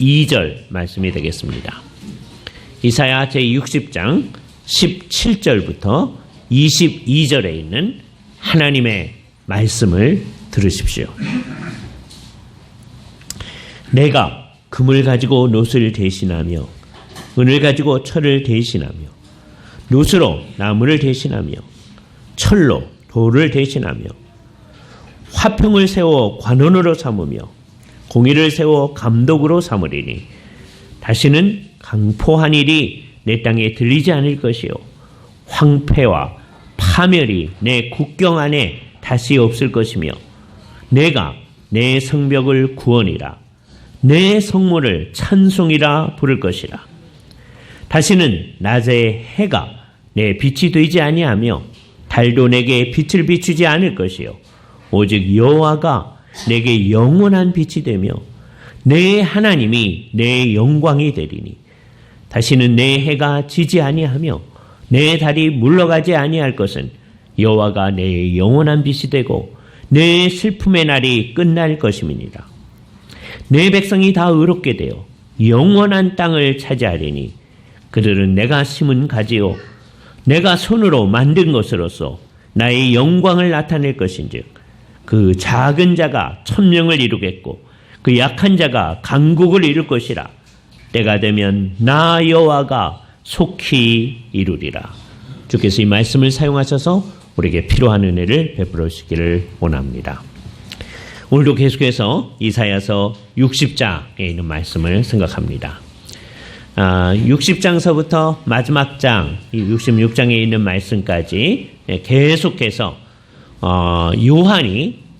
2절 말씀이 되겠습니다. 이사야 제60장 17절부터 22절에 있는 하나님의 말씀을 들으십시오. 내가 금을 가지고 놋을 대신하며 은을 가지고 철을 대신하며 놋으로 나무를 대신하며 철로 돌을 대신하며 화평을 세워 관원으로 삼으며 공의를 세워 감독으로 삼으리니 다시는 강포한 일이 내 땅에 들리지 않을 것이요 황폐와 파멸이 내 국경 안에 다시 없을 것이며 내가 내 성벽을 구원이라 내 성문을 찬송이라 부를 것이라. 다시는 낮에 해가 내 빛이 되지 아니하며 달도 내게 빛을 비추지 않을 것이요 오직 여호와가 내게 영원한 빛이 되며 내 하나님이 내 영광이 되리니 다시는 내 해가 지지 아니하며 내 달이 물러가지 아니할 것은 여호와가 내 영원한 빛이 되고 내 슬픔의 날이 끝날 것임이니라. 내 백성이 다 의롭게 되어 영원한 땅을 차지하리니 그들은 내가 심은 가지요 내가 손으로 만든 것으로서 나의 영광을 나타낼 것인즉 그 작은 자가 천명을 이루겠고 그 약한 자가 강국을 이룰 것이라. 때가 되면 나 여호와가 속히 이루리라. 주께서 이 말씀을 사용하셔서 우리에게 필요한 은혜를 베풀어 주시기를 원합니다. 오늘도 계속해서 이사야서 60장에 있는 말씀을 생각합니다. 60장서부터 마지막 장 66장에 있는 말씀까지 계속해서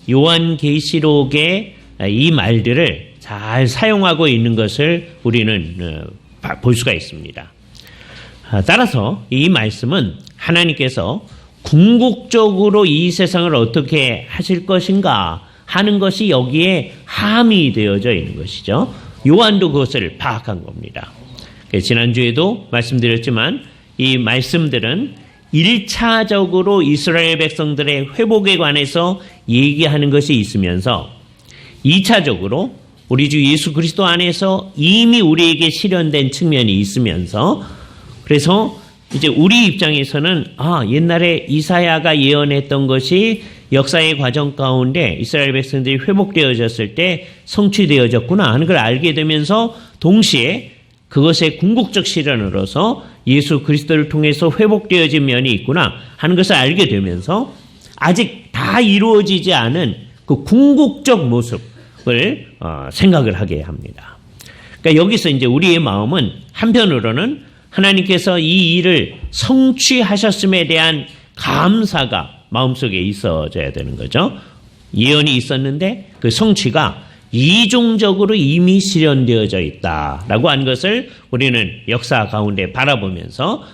요한계시록의 이 말들을 잘 사용하고 있는 것을 우리는 볼 수가 있습니다. 따라서 이 말씀은 하나님께서 궁극적으로 이 세상을 어떻게 하실 것인가 하는 것이 여기에 함의 되어져 있는 것이죠. 요한도 그것을 파악한 겁니다. 지난주에도 말씀드렸지만 이 말씀들은 1차적으로 이스라엘 백성들의 회복에 관해서 얘기하는 것이 있으면서 2차적으로 우리 주 예수 그리스도 안에서 이미 우리에게 실현된 측면이 있으면서 그래서 이제 우리 입장에서는 옛날에 이사야가 예언했던 것이 역사의 과정 가운데 이스라엘 백성들이 회복되어졌을 때 성취되어졌구나 하는 걸 알게 되면서 동시에 그것의 궁극적 실현으로서 예수 그리스도를 통해서 회복되어진 면이 있구나 하는 것을 알게 되면서 아직 다 이루어지지 않은 그 궁극적 모습을 생각을 하게 합니다. 그러니까 여기서 이제 우리의 마음은 한편으로는 하나님께서 이 일을 성취하셨음에 대한 감사가 마음속에 있어져야 되는 거죠. 예언이 있었는데 그 성취가 이중적으로 이미 실현되어져 있다라고 하는 것을 우리는 역사 가운데 바라보면서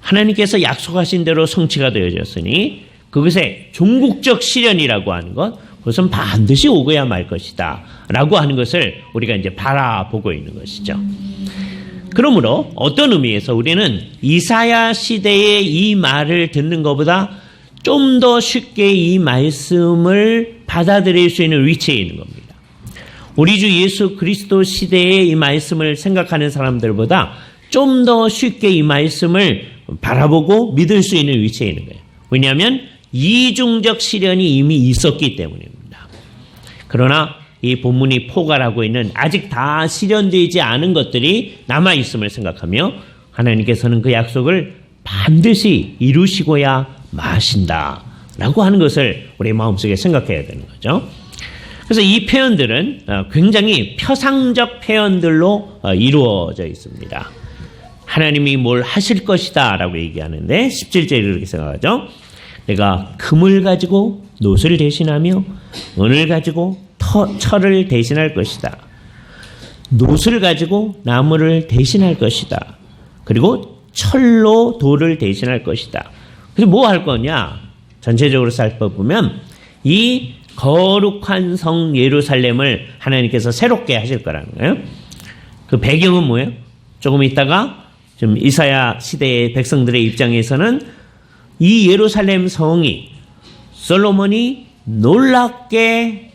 하나님께서 약속하신 대로 성취가 되어졌으니 그것의 종국적 실현이라고 하는 것, 그것은 반드시 오고야 말 것이다 라고 하는 것을 우리가 이제 바라보고 있는 것이죠. 그러므로 어떤 의미에서 우리는 이사야 시대의 이 말을 듣는 것보다 좀 더 쉽게 이 말씀을 받아들일 수 있는 위치에 있는 겁니다. 우리 주 예수 그리스도 시대의 이 말씀을 생각하는 사람들보다 좀 더 쉽게 이 말씀을 바라보고 믿을 수 있는 위치에 있는 거예요. 왜냐하면 이중적 실현이 이미 있었기 때문입니다. 그러나 이 본문이 포괄하고 있는 아직 다 실현되지 않은 것들이 남아있음을 생각하며 하나님께서는 그 약속을 반드시 이루시고야 마신다라고 하는 것을 우리 마음속에 생각해야 되는 거죠. 그래서 이 표현들은 굉장히 표상적 표현들로 이루어져 있습니다. 하나님이 뭘 하실 것이다 라고 얘기하는데 17절에 이렇게 생각하죠. 내가 금을 가지고 놋을 대신하며 은을 가지고 철을 대신할 것이다. 놋을 가지고 나무를 대신할 것이다. 그리고 철로 돌을 대신할 것이다. 그래서 뭐 할 거냐? 전체적으로 살펴보면 이 거룩한 성 예루살렘을 하나님께서 새롭게 하실 거라는 거예요. 그 배경은 뭐예요? 조금 있다가 좀 이사야 시대의 백성들의 입장에서는 이 예루살렘 성이 솔로몬이 놀랍게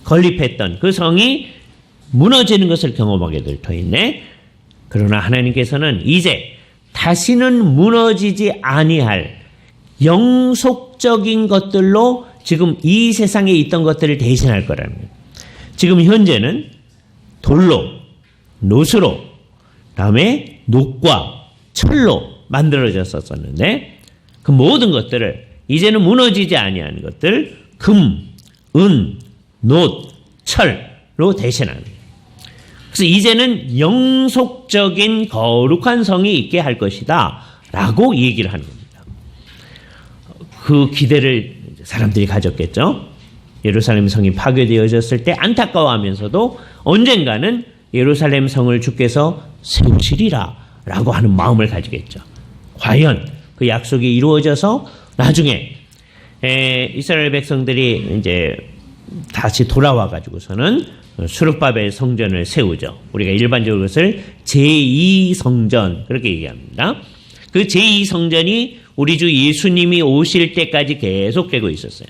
건립했던 그 성이 무너지는 것을 경험하게 될 터인데, 그러나 하나님께서는 이제 다시는 무너지지 아니할 영속적인 것들로 지금 이 세상에 있던 것들을 대신할 거라는 거예요. 지금 현재는 돌로, 노수로, 그다음에 녹과 철로 만들어졌었는데 그 모든 것들을 이제는 무너지지 아니하는 것들, 금, 은, 놋, 철로 대신하는 거예요. 그래서 이제는 영속적인 거룩한 성이 있게 할 것이다 라고 얘기를 하는 겁니다. 그 기대를 사람들이 가졌겠죠. 예루살렘 성이 파괴되어졌을 때 안타까워하면서도 언젠가는 예루살렘 성을 주께서 세우시리라 라고 하는 마음을 가지겠죠. 과연 그 약속이 이루어져서 나중에 이스라엘 백성들이 이제 다시 돌아와 가지고서는 수르바벨 성전을 세우죠. 우리가 일반적으로 그것을 제2성전 그렇게 얘기합니다. 그 제2성전이 우리 주 예수님이 오실 때까지 계속되고 있었어요.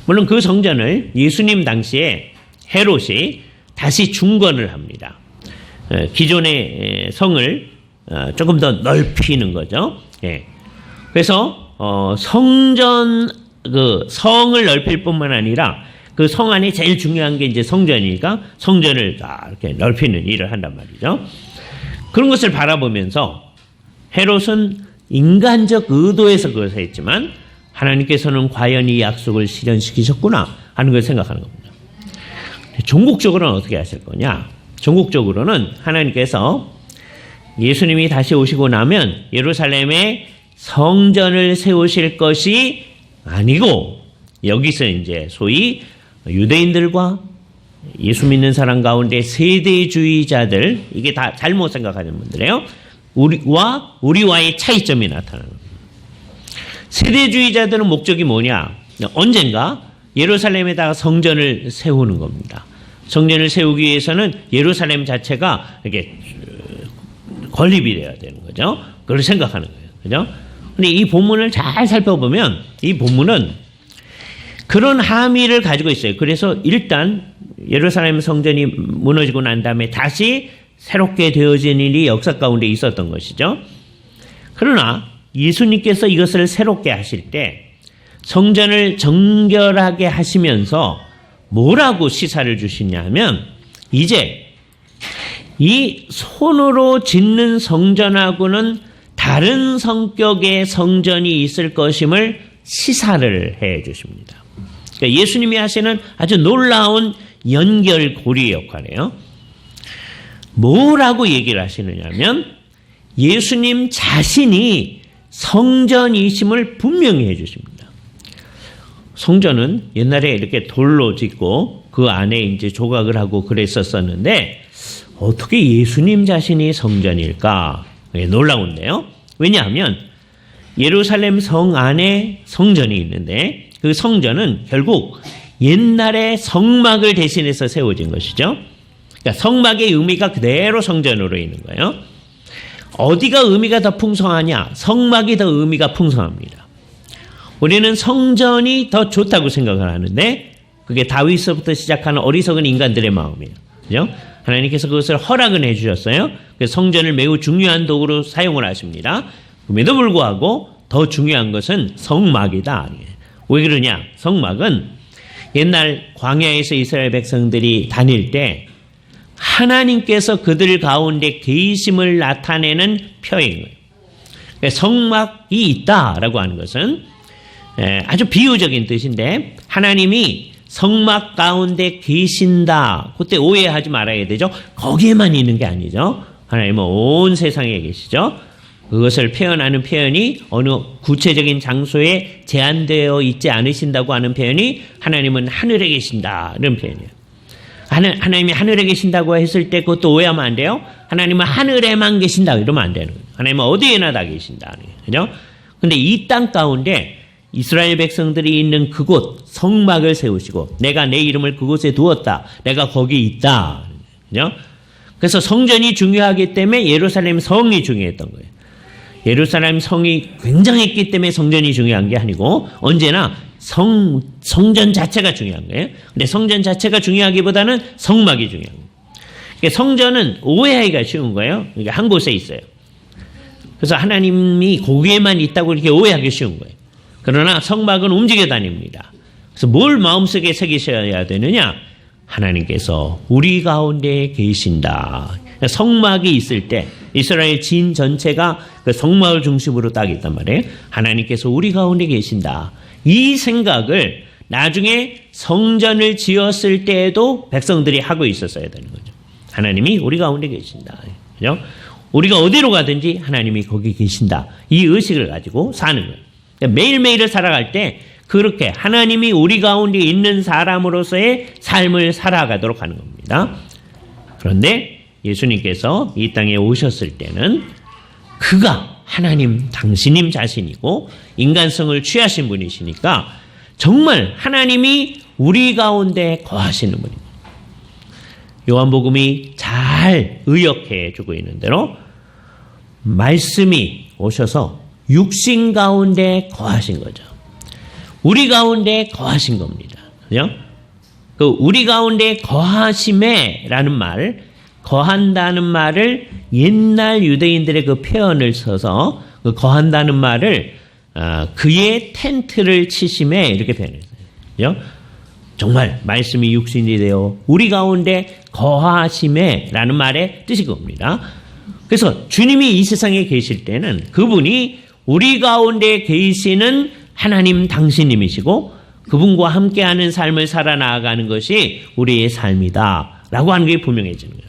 물론 그 성전을 예수님 당시에 헤롯이 다시 중건을 합니다. 기존의 성을 조금 더 넓히는 거죠. 예. 그래서 성전 그 성을 넓힐 뿐만 아니라 그 성 안에 제일 중요한 게 이제 성전이니까 성전을 다 이렇게 넓히는 일을 한단 말이죠. 그런 것을 바라보면서 헤롯은 인간적 의도에서 그것을 했지만 하나님께서는 과연 이 약속을 실현시키셨구나 하는 걸 생각하는 겁니다. 종국적으로는 어떻게 하실 거냐? 종국적으로는 하나님께서 예수님이 다시 오시고 나면 예루살렘에 성전을 세우실 것이 아니고 여기서 이제 소위 유대인들과 예수 믿는 사람 가운데 세대주의자들, 이게 다 잘못 생각하는 분들이에요. 우리와의 차이점이 나타나는 겁니다. 세대주의자들은 목적이 뭐냐? 언젠가 예루살렘에다가 성전을 세우는 겁니다. 성전을 세우기 위해서는 예루살렘 자체가 이렇게 건립이 되어야 되는 거죠. 그걸 생각하는 거예요. 그죠? 근데 이 본문을 잘 살펴보면 이 본문은 그런 함의를 가지고 있어요. 그래서 일단 예루살렘 성전이 무너지고 난 다음에 다시 새롭게 되어진 일이 역사 가운데 있었던 것이죠. 그러나 예수님께서 이것을 새롭게 하실 때 성전을 정결하게 하시면서 뭐라고 시사를 주시냐 하면 이제 이 손으로 짓는 성전하고는 다른 성격의 성전이 있을 것임을 시사를 해 주십니다. 그러니까 예수님이 하시는 아주 놀라운 연결고리 역할이에요. 뭐라고 얘기를 하시느냐면 예수님 자신이 성전이심을 분명히 해 주십니다. 성전은 옛날에 이렇게 돌로 짓고 그 안에 이제 조각을 하고 그랬었었는데 어떻게 예수님 자신이 성전일까? 놀라운데요. 왜냐하면 예루살렘 성 안에 성전이 있는데 그 성전은 결국 옛날에 성막을 대신해서 세워진 것이죠. 그러니까 성막의 의미가 그대로 성전으로 있는 거예요. 어디가 의미가 더 풍성하냐? 성막이 더 의미가 풍성합니다. 우리는 성전이 더 좋다고 생각을 하는데 그게 다윗서부터 시작하는 어리석은 인간들의 마음이에요. 그죠? 하나님께서 그것을 허락은 해주셨어요. 그래서 성전을 매우 중요한 도구로 사용을 하십니다. 그럼에도 불구하고 더 중요한 것은 성막이다. 왜 그러냐? 성막은 옛날 광야에서 이스라엘 백성들이 다닐 때 하나님께서 그들 가운데 계심을 나타내는 표인 거예요. 성막이 있다라고 하는 것은 아주 비유적인 뜻인데 하나님이 성막 가운데 계신다. 그때 오해하지 말아야 되죠. 거기에만 있는 게 아니죠. 하나님은 온 세상에 계시죠. 그것을 표현하는 표현이 어느 구체적인 장소에 제한되어 있지 않으신다고 하는 표현이 하나님은 하늘에 계신다. 이런 표현이에요. 하나님이 하늘에 계신다고 했을 때 그것도 오해하면 안 돼요. 하나님은 하늘에만 계신다. 이러면 안 되는 거예요. 하나님은 어디에나 다 계신다. 그죠? 근데 이 땅 가운데 이스라엘 백성들이 있는 그곳 성막을 세우시고 내가 내 이름을 그곳에 두었다. 내가 거기 있다. 그죠? 그래서 성전이 중요하기 때문에 예루살렘 성이 중요했던 거예요. 예루살렘 성이 굉장했기 때문에 성전이 중요한 게 아니고 언제나 성전 자체가 중요한 거예요. 근데 성전 자체가 중요하기보다는 성막이 중요한 거예요. 성전은 오해하기가 쉬운 거예요. 이게 한 곳에 있어요. 그래서 하나님이 거기에만 있다고 이렇게 오해하기 쉬운 거예요. 그러나 성막은 움직여 다닙니다. 그래서 뭘 마음속에 새기셔야 되느냐? 하나님께서 우리 가운데 계신다. 성막이 있을 때 이스라엘 진 전체가 그 성막을 중심으로 딱 있단 말이에요. 하나님께서 우리 가운데 계신다. 이 생각을 나중에 성전을 지었을 때에도 백성들이 하고 있었어야 되는 거죠. 하나님이 우리 가운데 계신다. 그죠? 우리가 어디로 가든지 하나님이 거기 계신다. 이 의식을 가지고 사는 거예요. 매일매일을 살아갈 때 그렇게 하나님이 우리 가운데 있는 사람으로서의 삶을 살아가도록 하는 겁니다. 그런데 예수님께서 이 땅에 오셨을 때는 그가 하나님 당신님 자신이고 인간성을 취하신 분이시니까 정말 하나님이 우리 가운데 거하시는 분입니다. 요한복음이 잘 의역해 주고 있는 대로 말씀이 오셔서 육신 가운데 거하신 거죠. 우리 가운데 거하신 겁니다. 그죠? 그 우리 가운데 거하심에라는 말, 거한다는 말을 옛날 유대인들의 그 표현을 써서 그 거한다는 말을 그의 텐트를 치심에 이렇게 표현했어요. 그죠? 정말 말씀이 육신이 되어 우리 가운데 거하심에라는 말의 뜻이 그겁니다. 그래서 주님이 이 세상에 계실 때는 그분이 우리 가운데 계시는 하나님 당신님이시고 그분과 함께하는 삶을 살아나가는 것이 우리의 삶이다 라고 하는 게 분명해지는 거예요.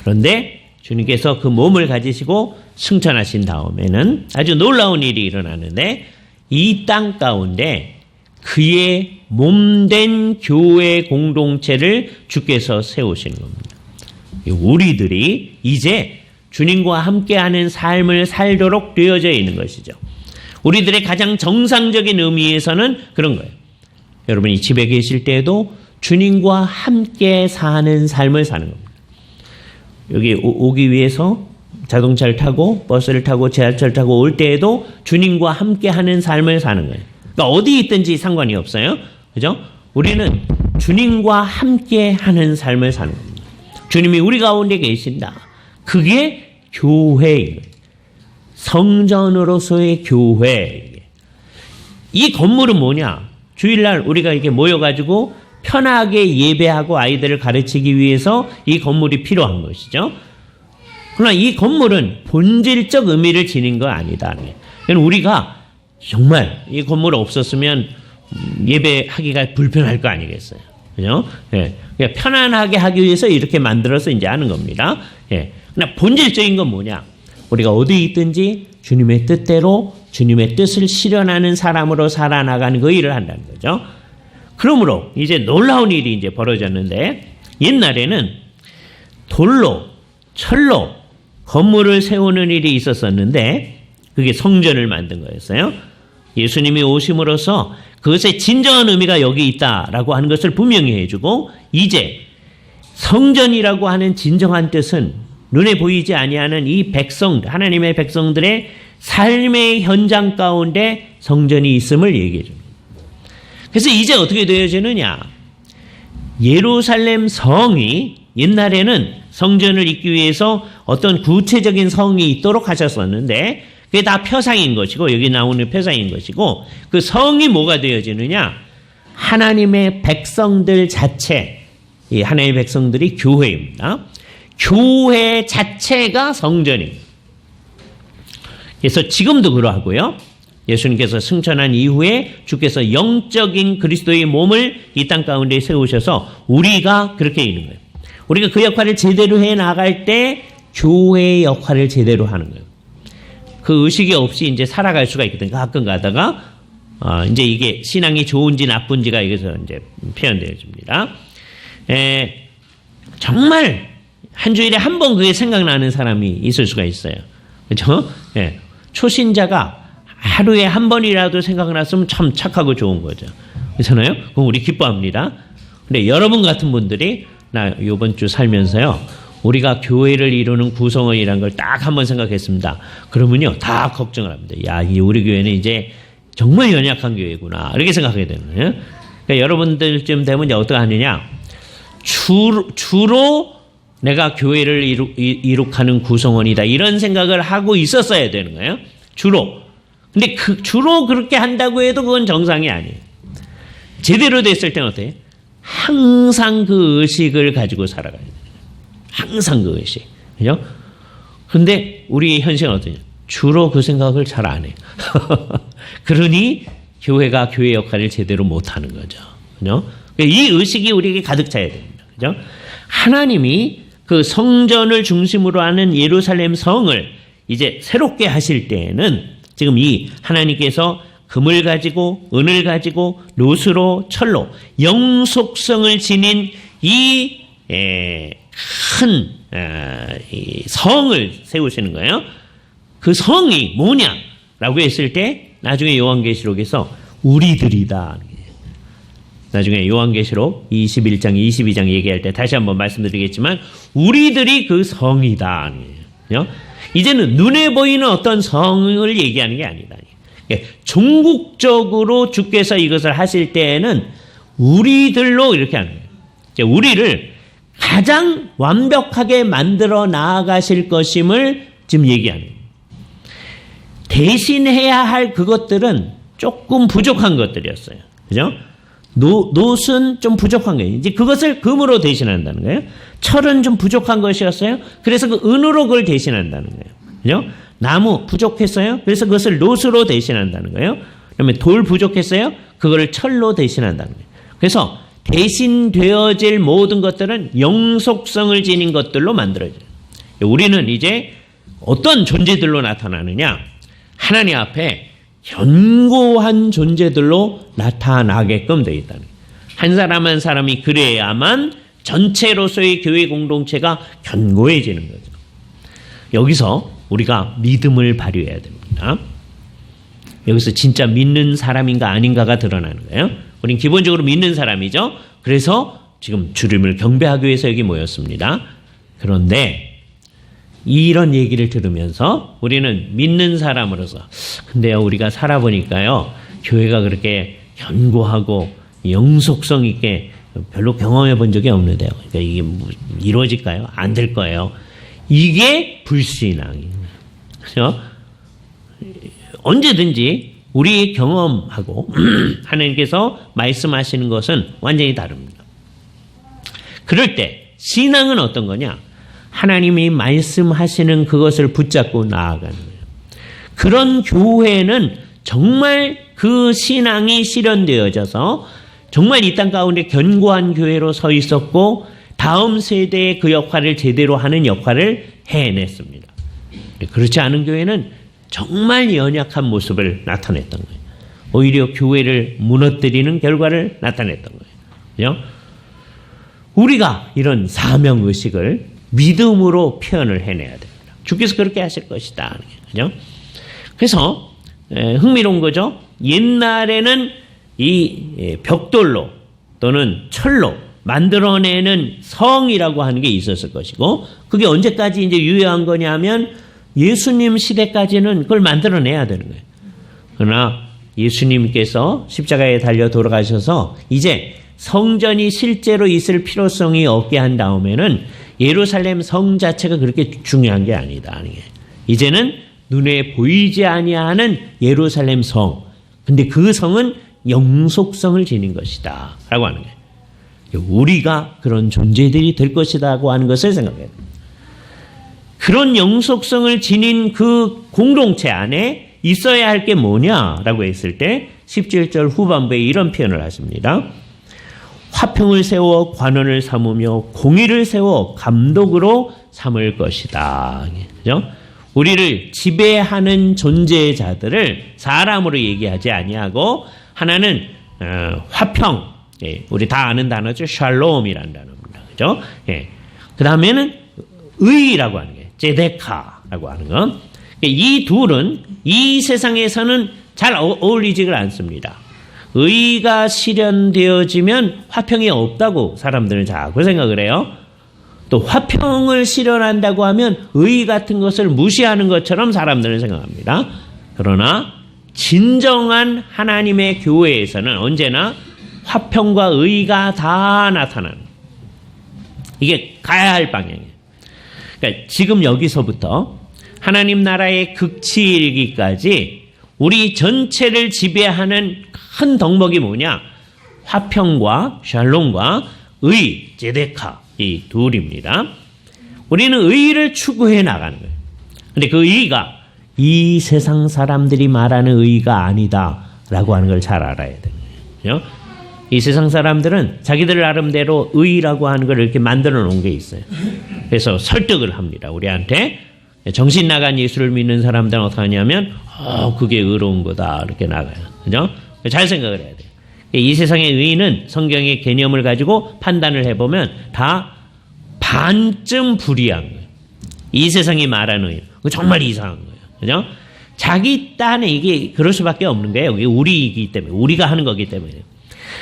그런데 주님께서 그 몸을 가지시고 승천하신 다음에는 아주 놀라운 일이 일어나는데 이 땅 가운데 그의 몸된 교회 공동체를 주께서 세우시는 겁니다. 우리들이 이제 주님과 함께하는 삶을 살도록 되어져 있는 것이죠. 우리들의 가장 정상적인 의미에서는 그런 거예요. 여러분이 집에 계실 때에도 주님과 함께 사는 삶을 사는 겁니다. 여기 오기 위해서 자동차를 타고 버스를 타고 지하철을 타고 올 때에도 주님과 함께하는 삶을 사는 거예요. 그러니까 어디 있든지 상관이 없어요. 그죠? 우리는 주님과 함께하는 삶을 사는 겁니다. 주님이 우리 가운데 계신다. 그게 교회인 거예요. 성전으로서의 교회. 이 건물은 뭐냐? 주일날 우리가 이렇게 모여가지고 편하게 예배하고 아이들을 가르치기 위해서 이 건물이 필요한 것이죠. 그러나 이 건물은 본질적 의미를 지닌 거 아니다. 우리가 정말 이 건물 없었으면 예배하기가 불편할 거 아니겠어요. 그죠? 예. 편안하게 하기 위해서 이렇게 만들어서 이제 하는 겁니다. 예. 그러나 본질적인 건 뭐냐? 우리가 어디 있든지 주님의 뜻대로 주님의 뜻을 실현하는 사람으로 살아나가는 그 일을 한다는 거죠. 그러므로 이제 놀라운 일이 이제 벌어졌는데 옛날에는 돌로 철로 건물을 세우는 일이 있었었는데 그게 성전을 만든 거였어요. 예수님이 오심으로써 그것의 진정한 의미가 여기 있다라고 하는 것을 분명히 해주고 이제 성전이라고 하는 진정한 뜻은 눈에 보이지 아니하는 이 백성, 하나님의 백성들의 삶의 현장 가운데 성전이 있음을 얘기해 줍니다. 그래서 이제 어떻게 되어지느냐? 예루살렘 성이 옛날에는 성전을 잇기 위해서 어떤 구체적인 성이 있도록 하셨었는데 그게 다 표상인 것이고 여기 나오는 표상인 것이고 그 성이 뭐가 되어지느냐? 하나님의 백성들 자체, 이 하나님의 백성들이 교회입니다. 교회 자체가 성전입니다. 그래서 지금도 그러하고요. 예수님께서 승천한 이후에 주께서 영적인 그리스도의 몸을 이 땅 가운데 세우셔서 우리가 그렇게 있는 거예요. 우리가 그 역할을 제대로 해 나갈 때 교회의 역할을 제대로 하는 거예요. 그 의식이 없이 이제 살아갈 수가 있거든요. 가끔 가다가 이제 이게 신앙이 좋은지 나쁜지가 여기서 이제 표현되어집니다. 정말 한 주일에 한 번 그게 생각나는 사람이 있을 수가 있어요. 그렇죠? 예. 초신자가 하루에 한 번이라도 생각났으면 참 착하고 좋은 거죠. 그렇잖아요? 그럼 우리 기뻐합니다. 근데 여러분 같은 분들이 나 이번 주 살면서요. 우리가 교회를 이루는 구성원이라는 걸 딱 한번 생각했습니다. 그러면요. 다 걱정을 합니다. 야, 이 우리 교회는 이제 정말 연약한 교회구나. 이렇게 생각하게 되는 거예요. 그러니까 여러분들쯤 되면 이제 어떻게 하느냐. 주로 내가 교회를 이룩하는 구성원이다. 이런 생각을 하고 있었어야 되는 거예요. 주로. 근데 주로 그렇게 한다고 해도 그건 정상이 아니에요. 제대로 됐을 때는 어때요? 항상 그 의식을 가지고 살아가야 돼요. 항상 그 의식. 그죠? 근데 우리 현실은 어떠냐? 주로 그 생각을 잘 안 해요. 그러니 교회가 교회 역할을 제대로 못 하는 거죠. 그죠? 이 의식이 우리에게 가득 차야 됩니다. 그죠? 하나님이 그 성전을 중심으로 하는 예루살렘 성을 이제 새롭게 하실 때에는 지금 이 하나님께서 금을 가지고 은을 가지고 롯으로 철로 영속성을 지닌 이 큰 성을 세우시는 거예요. 그 성이 뭐냐라고 했을 때 나중에 요한계시록에서 우리들이다. 나중에 요한계시록 21장, 22장 얘기할 때 다시 한번 말씀드리겠지만 우리들이 그 성이다. 이제는 눈에 보이는 어떤 성을 얘기하는 게 아니다. 종국적으로 주께서 이것을 하실 때에는 우리들로 이렇게 하는 거예요. 우리를 가장 완벽하게 만들어 나아가실 것임을 지금 얘기하는 거예요. 대신해야 할 그것들은 조금 부족한 것들이었어요. 그죠? 놋은 좀 부족한 거예요. 이제 그것을 금으로 대신한다는 거예요. 철은 좀 부족한 것이었어요. 그래서 그 은으로 그걸 대신한다는 거예요. 그죠? 나무 부족했어요. 그래서 그것을 놋으로 대신한다는 거예요. 그다음에 돌 부족했어요. 그거를 철로 대신한다는 거예요. 그래서 대신되어질 모든 것들은 영속성을 지닌 것들로 만들어져요. 우리는 이제 어떤 존재들로 나타나느냐? 하나님 앞에 견고한 존재들로 나타나게끔 되어 있다는 거예요. 한 사람 한 사람이 그래야만 전체로서의 교회 공동체가 견고해지는 거죠. 여기서 우리가 믿음을 발휘해야 됩니다. 여기서 진짜 믿는 사람인가 아닌가가 드러나는 거예요. 우린 기본적으로 믿는 사람이죠. 그래서 지금 주님을 경배하기 위해서 여기 모였습니다. 그런데 이런 얘기를 들으면서 우리는 믿는 사람으로서 근데요 우리가 살아보니까요 교회가 그렇게 견고하고 영속성 있게 별로 경험해 본 적이 없는데요. 그러니까 이게 이루어질까요? 안 될 거예요. 이게 불신앙이에요. 그렇죠? 언제든지 우리 경험하고 하나님께서 말씀하시는 것은 완전히 다릅니다. 그럴 때 신앙은 어떤 거냐? 하나님이 말씀하시는 그것을 붙잡고 나아가는 거예요. 그런 교회는 정말 그 신앙이 실현되어져서 정말 이 땅 가운데 견고한 교회로 서 있었고 다음 세대의 그 역할을 제대로 하는 역할을 해냈습니다. 그렇지 않은 교회는 정말 연약한 모습을 나타냈던 거예요. 오히려 교회를 무너뜨리는 결과를 나타냈던 거예요. 그죠? 우리가 이런 사명의식을 믿음으로 표현을 해내야 됩니다. 주께서 그렇게 하실 것이다. 그죠? 그래서 흥미로운 거죠. 옛날에는 이 벽돌로 또는 철로 만들어내는 성이라고 하는 게 있었을 것이고 그게 언제까지 이제 유효한 거냐면 예수님 시대까지는 그걸 만들어내야 되는 거예요. 그러나 예수님께서 십자가에 달려 돌아가셔서 이제 성전이 실제로 있을 필요성이 없게 한 다음에는 예루살렘 성 자체가 그렇게 중요한 게 아니다. 이제는 눈에 보이지 아니하는 예루살렘 성. 근데 그 성은 영속성을 지닌 것이다. 라고 하는 거예요. 우리가 그런 존재들이 될 것이라고 하는 것을 생각해야 됩니다. 그런 영속성을 지닌 그 공동체 안에 있어야 할 게 뭐냐라고 했을 때 17절 후반부에 이런 표현을 하십니다. 화평을 세워 관원을 삼으며 공의를 세워 감독으로 삼을 것이다. 그죠? 우리를 지배하는 존재자들을 사람으로 얘기하지 아니하고 하나는 화평, 우리 다 아는 단어죠. 샬롬이라는 단어입니다. 그죠? 그 다음에는 의라고 하는 게 제데카라고 하는 것. 이 둘은 이 세상에서는 잘 어울리지가 않습니다. 의가 실현되어지면 화평이 없다고 사람들은 자꾸 생각을 해요. 또 화평을 실현한다고 하면 의 같은 것을 무시하는 것처럼 사람들은 생각합니다. 그러나 진정한 하나님의 교회에서는 언제나 화평과 의가 다 나타나는 이게 가야 할 방향이에요. 그러니까 지금 여기서부터 하나님 나라의 극치일기까지 우리 전체를 지배하는 큰 덕목이 뭐냐? 화평과 샬롬과 의, 제데카 이 둘입니다. 우리는 의를 추구해 나가는 거예요. 근데 그 의가 이 세상 사람들이 말하는 의가 아니다라고 하는 걸 잘 알아야 돼요. 이 세상 사람들은 자기들 나름대로 의라고 하는 걸 이렇게 만들어 놓은 게 있어요. 그래서 설득을 합니다. 우리한테 정신 나간 예수를 믿는 사람들은 어떻게 하냐면 그게 의로운 거다 이렇게 나가요. 그죠? 잘 생각을 해야 돼요. 이 세상의 의는 성경의 개념을 가지고 판단을 해보면 다 반쯤 불이한 거예요. 이 세상이 말하는 의. 정말 이상한 거예요. 그죠? 자기 딴에 이게 그럴 수밖에 없는 거예요. 이게 우리이기 때문에. 우리가 하는 거기 때문에.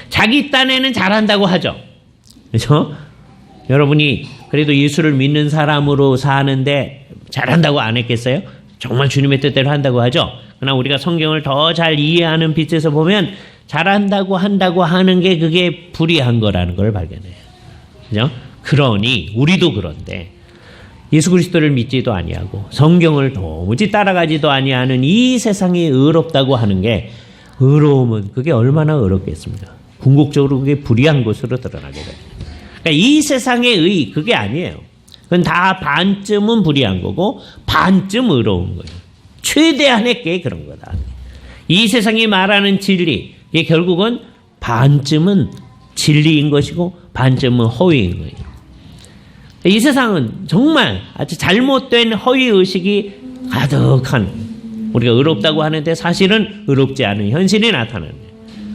자기 딴에는 잘한다고 하죠. 그죠? 여러분이 그래도 예수를 믿는 사람으로 사는데 잘한다고 안 했겠어요? 정말 주님의 뜻대로 한다고 하죠. 그러나 우리가 성경을 더 잘 이해하는 빛에서 보면 잘한다고 한다고 하는 게 그게 불의한 거라는 걸 발견해요. 그죠? 그러니 우리도 그런데 예수 그리스도를 믿지도 아니하고 성경을 도무지 따라가지도 아니하는 이 세상이 의롭다고 하는 게 의로움은 그게 얼마나 의롭겠습니까? 궁극적으로 그게 불의한 것으로 드러나게 돼요. 그러니까 이 세상의 의 그게 아니에요. 그건 다 반쯤은 불의한 거고 반쯤 의로운 거예요. 최대한의 게 그런 거다. 이 세상이 말하는 진리 이게 결국은 반쯤은 진리인 것이고 반쯤은 허위인 거예요. 이 세상은 정말 아주 잘못된 허위의식이 가득한 우리가 의롭다고 하는데 사실은 의롭지 않은 현실이 나타나는 거예요.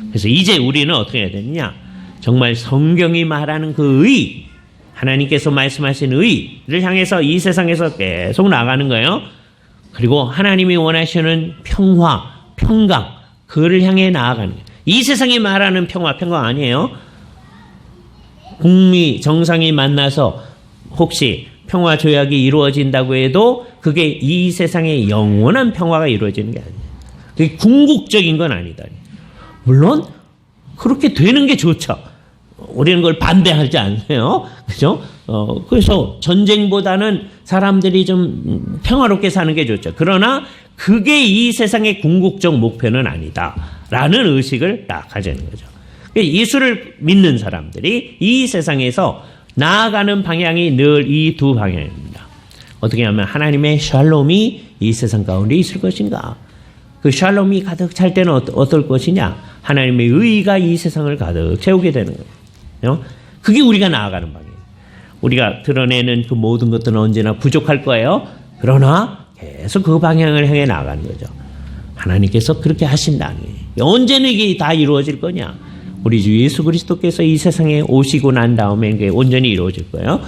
그래서 이제 우리는 어떻게 해야 되느냐? 정말 성경이 말하는 그 의, 하나님께서 말씀하신 의를 향해서 이 세상에서 계속 나가는 거예요. 그리고 하나님이 원하시는 평화, 평강, 그를 향해 나아가는 거예요. 이 세상이 말하는 평화, 평강 아니에요. 북미 정상이 만나서 혹시 평화 조약이 이루어진다고 해도 그게 이 세상의 영원한 평화가 이루어지는 게 아니에요. 그게 궁극적인 건 아니다. 물론 그렇게 되는 게 좋죠. 우리는 그걸 반대하지 않아요. 그죠? 그래서 전쟁보다는 사람들이 좀 평화롭게 사는 게 좋죠. 그러나 그게 이 세상의 궁극적 목표는 아니다라는 의식을 딱 가지는 거죠. 예수를 믿는 사람들이 이 세상에서 나아가는 방향이 늘 이 두 방향입니다. 어떻게 하면 하나님의 샬롬이 이 세상 가운데 있을 것인가? 그 샬롬이 가득 찰 때는 어떨 것이냐? 하나님의 의가 이 세상을 가득 채우게 되는 거예요. 그게 우리가 나아가는 방향이에요. 우리가 드러내는 그 모든 것들은 언제나 부족할 거예요. 그러나 계속 그 방향을 향해 나아가는 거죠. 하나님께서 그렇게 하신다니. 언제는 이게 다 이루어질 거냐? 우리 주 예수 그리스도께서 이 세상에 오시고 난 다음에 이게 온전히 이루어질 거예요.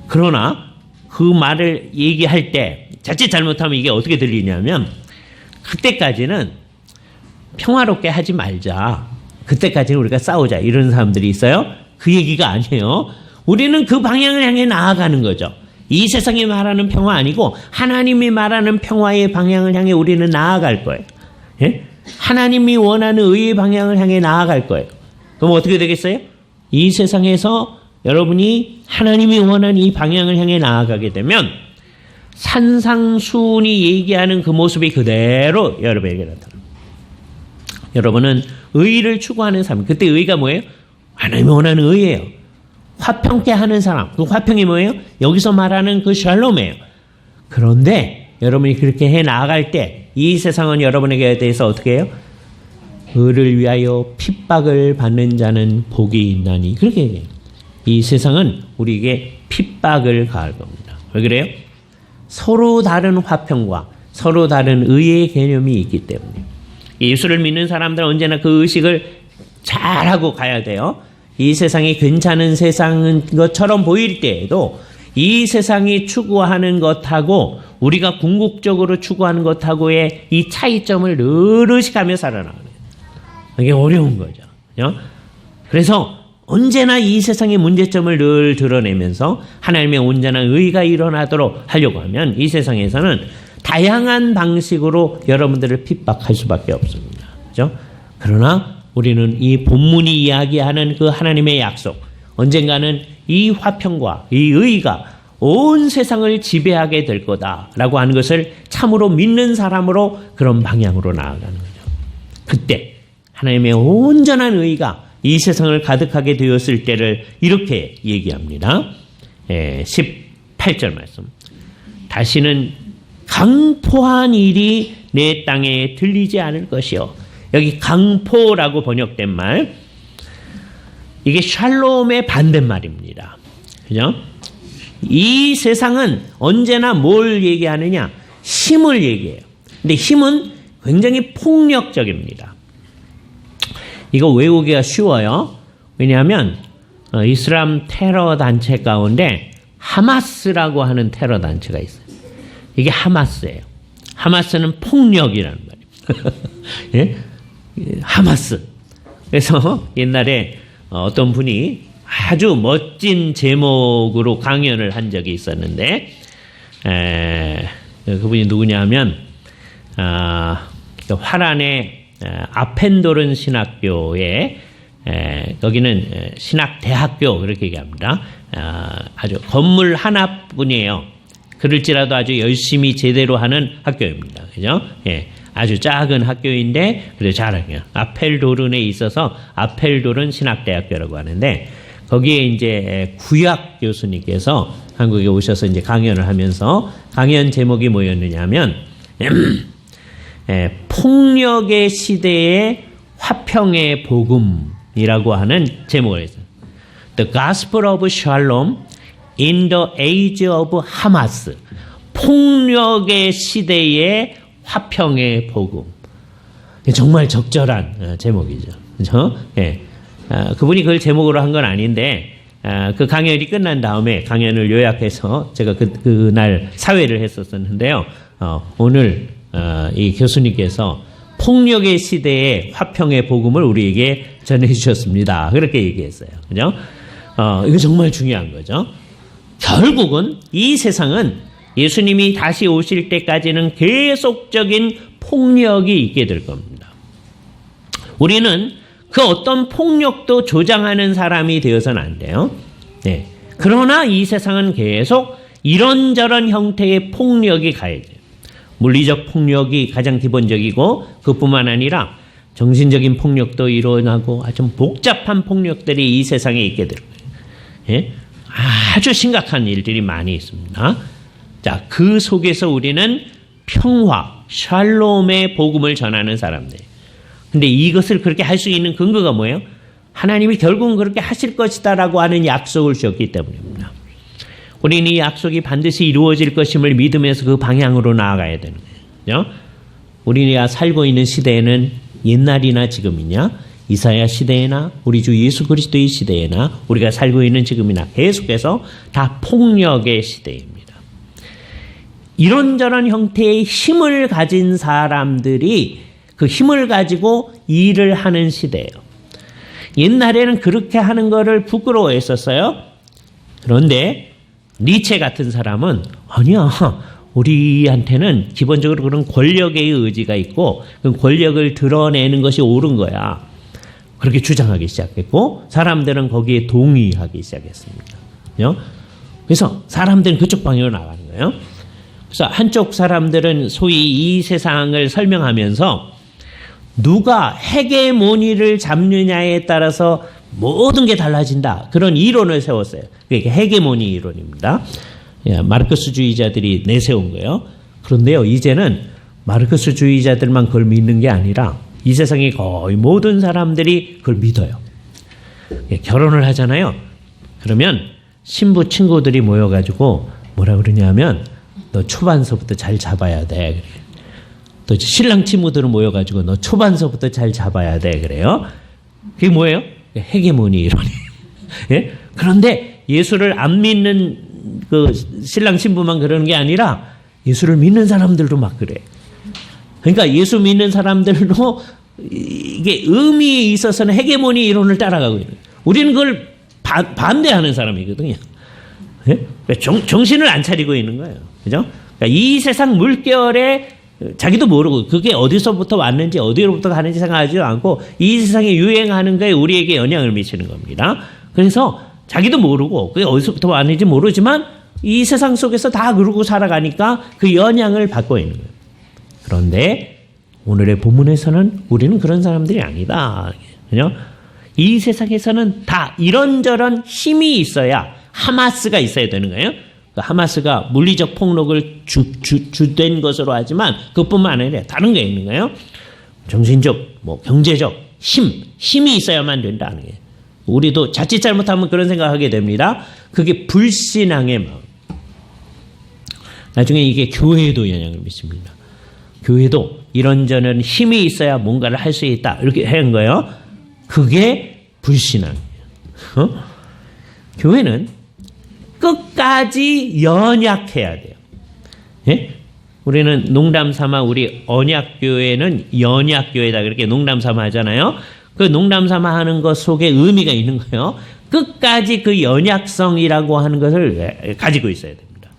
그러나 그 말을 얘기할 때 자칫 잘못하면 이게 어떻게 들리냐면 그때까지는 평화롭게 하지 말자. 그때까지는 우리가 싸우자. 이런 사람들이 있어요. 그 얘기가 아니에요. 우리는 그 방향을 향해 나아가는 거죠. 이 세상이 말하는 평화 아니고 하나님이 말하는 평화의 방향을 향해 우리는 나아갈 거예요. 예? 하나님이 원하는 의의 방향을 향해 나아갈 거예요. 그럼 어떻게 되겠어요? 이 세상에서 여러분이 하나님이 원하는 이 방향을 향해 나아가게 되면 산상수훈이 얘기하는 그 모습이 그대로 여러분에게 나타납니다. 여러분은 의를 추구하는 사람. 그때 의가 뭐예요? 하나님이 원하는 의예요. 화평케 하는 사람. 그 화평이 뭐예요? 여기서 말하는 그 샬롬이에요. 그런데 여러분이 그렇게 해 나아갈 때 이 세상은 여러분에게 대해서 어떻게 해요? 의를 위하여 핍박을 받는 자는 복이 있나니. 그렇게 얘기해요. 이 세상은 우리에게 핍박을 가할 겁니다. 왜 그래요? 서로 다른 화평과 서로 다른 의의 개념이 있기 때문에. 예수를 믿는 사람들은 언제나 그 의식을 잘하고 가야 돼요. 이 세상이 괜찮은 세상인 것처럼 보일 때에도 이 세상이 추구하는 것하고 우리가 궁극적으로 추구하는 것하고의 이 차이점을 늘 의식하며 살아나가는 거예요. 이게 어려운 거죠. 그래서 언제나 이 세상의 문제점을 늘 드러내면서 하나님의 온전한 의가 일어나도록 하려고 하면 이 세상에서는 다양한 방식으로 여러분들을 핍박할 수밖에 없습니다. 그렇죠? 그러나 우리는 이 본문이 이야기하는 그 하나님의 약속, 언젠가는 이 화평과 이 의가 온 세상을 지배하게 될 거다라고 하는 것을 참으로 믿는 사람으로 그런 방향으로 나아가는 거죠. 그때 하나님의 온전한 의가 이 세상을 가득하게 되었을 때를 이렇게 얘기합니다. 18절 말씀. 다시는 강포한 일이 내 땅에 들리지 않을 것이요. 여기 강포라고 번역된 말, 이게 샬롬의 반대말입니다. 그죠? 이 세상은 언제나 뭘 얘기하느냐? 힘을 얘기해요. 근데 힘은 굉장히 폭력적입니다. 이거 외우기가 쉬워요. 왜냐하면 이슬람 테러 단체 가운데 하마스라고 하는 테러 단체가 있어요. 이게 하마스예요. 하마스는 폭력이라는 말입니다. 예? 하마스. 그래서 옛날에 어떤 분이 아주 멋진 제목으로 강연을 한 적이 있었는데, 그분이 누구냐 하면, 화란의 아펜도른 신학교에, 거기는 신학대학교, 그렇게 얘기합니다. 아주 건물 하나뿐이에요. 그럴지라도 아주 열심히 제대로 하는 학교입니다. 그죠? 예. 아주 작은 학교인데, 그래도 잘하게요. 아펠도른에 있어서 아펠도른 신학대학교라고 하는데, 거기에 이제 구약 교수님께서 한국에 오셔서 이제 강연을 하면서 강연 제목이 뭐였느냐 하면, 폭력의 시대의 화평의 복음이라고 하는 제목을 했어요. The Gospel of Shalom in the Age of Hamas. 폭력의 시대의 화평의 복음. 정말 적절한 제목이죠. 그렇죠? 예. 그분이 그걸 제목으로 한 건 아닌데, 그 강연이 끝난 다음에 강연을 요약해서 제가 그날 사회를 했었는데요. 오늘 이 교수님께서 폭력의 시대의 화평의 복음을 우리에게 전해주셨습니다. 그렇게 얘기했어요. 그죠? 이거 정말 중요한 거죠. 결국은 이 세상은 예수님이 다시 오실 때까지는 계속적인 폭력이 있게 될 겁니다. 우리는 그 어떤 폭력도 조장하는 사람이 되어서는 안 돼요. 네. 그러나 이 세상은 계속 이런저런 형태의 폭력이 가해져요. 물리적 폭력이 가장 기본적이고 그뿐만 아니라 정신적인 폭력도 일어나고 아주 복잡한 폭력들이 이 세상에 있게 될 거예요. 예? 아주 심각한 일들이 많이 있습니다. 자, 그 속에서 우리는 평화, 샬롬의 복음을 전하는 사람들. 근데 이것을 그렇게 할 수 있는 근거가 뭐예요? 하나님이 결국은 그렇게 하실 것이다라고 하는 약속을 주셨기 때문입니다. 우리는 이 약속이 반드시 이루어질 것임을 믿으면서 그 방향으로 나아가야 되는 거예요. 우리가 살고 있는 시대에는 옛날이나 지금이냐, 이사야 시대에나 우리 주 예수 그리스도의 시대에나 우리가 살고 있는 지금이나 계속해서 다 폭력의 시대입니다. 이런저런 형태의 힘을 가진 사람들이 그 힘을 가지고 일을 하는 시대예요. 옛날에는 그렇게 하는 거를 부끄러워했었어요. 그런데 니체 같은 사람은 아니야, 우리한테는 기본적으로 그런 권력의 의지가 있고 그 권력을 드러내는 것이 옳은 거야. 그렇게 주장하기 시작했고 사람들은 거기에 동의하기 시작했습니다. 그래서 사람들은 그쪽 방향으로 나가는 거예요. 그래서 한쪽 사람들은 소위 이 세상을 설명하면서 누가 헤게모니를 잡느냐에 따라서 모든 게 달라진다. 그런 이론을 세웠어요. 그게 헤게모니 이론입니다. 마르크스주의자들이 내세운 거예요. 그런데요, 이제는 마르크스주의자들만 그걸 믿는 게 아니라 이 세상의 거의 모든 사람들이 그걸 믿어요. 결혼을 하잖아요. 그러면 신부 친구들이 모여가지고 뭐라 그러냐면 너 초반서부터 잘 잡아야 돼. 또 신랑 친구들은 모여가지고 너 초반서부터 잘 잡아야 돼. 그래요. 그게 뭐예요? 헤게모니 이론이에요. 예? 그런데 예수를 안 믿는 그 신랑 신부만 그러는 게 아니라 예수를 믿는 사람들도 막 그래. 그러니까 예수 믿는 사람들도 이게 의미에 있어서는 헤게모니 이론을 따라가고 있는 거예요. 우리는 그걸 반대하는 사람이거든요. 예? 정신을 안 차리고 있는 거예요. 그죠? 그러니까 이 세상 물결에 자기도 모르고 그게 어디서부터 왔는지 어디로부터 가는지 생각하지 않고 이 세상에 유행하는 거에 우리에게 영향을 미치는 겁니다. 그래서 자기도 모르고 그게 어디서부터 왔는지 모르지만 이 세상 속에서 다 그러고 살아가니까 그 영향을 받고 있는 거예요. 그런데 오늘의 본문에서는 우리는 그런 사람들이 아니다. 그죠? 이 세상에서는 다 이런저런 힘이 있어야 하마스가 있어야 되는 거예요. 하마스가 물리적 폭력을 주된 것으로 하지만 그것뿐만 아니라 다른 게 있는 거예요. 정신적, 경제적 힘이 있어야만 된다는 거예요. 우리도 자칫 잘못하면 그런 생각하게 됩니다. 그게 불신앙의 마음. 나중에 이게 교회에도 영향을 미칩니다. 교회도 이런저런 힘이 있어야 뭔가를 할 수 있다. 이렇게 하는 거예요. 그게 불신앙이에요. 교회는 끝까지 연약해야 돼요. 예? 우리는 농담 삼아 우리 언약교회는 연약교회다 그렇게 농담 삼아 하잖아요. 그 농담 삼아 하는 것 속에 의미가 있는 거예요. 끝까지 그 연약성이라고 하는 것을 가지고 있어야 됩니다.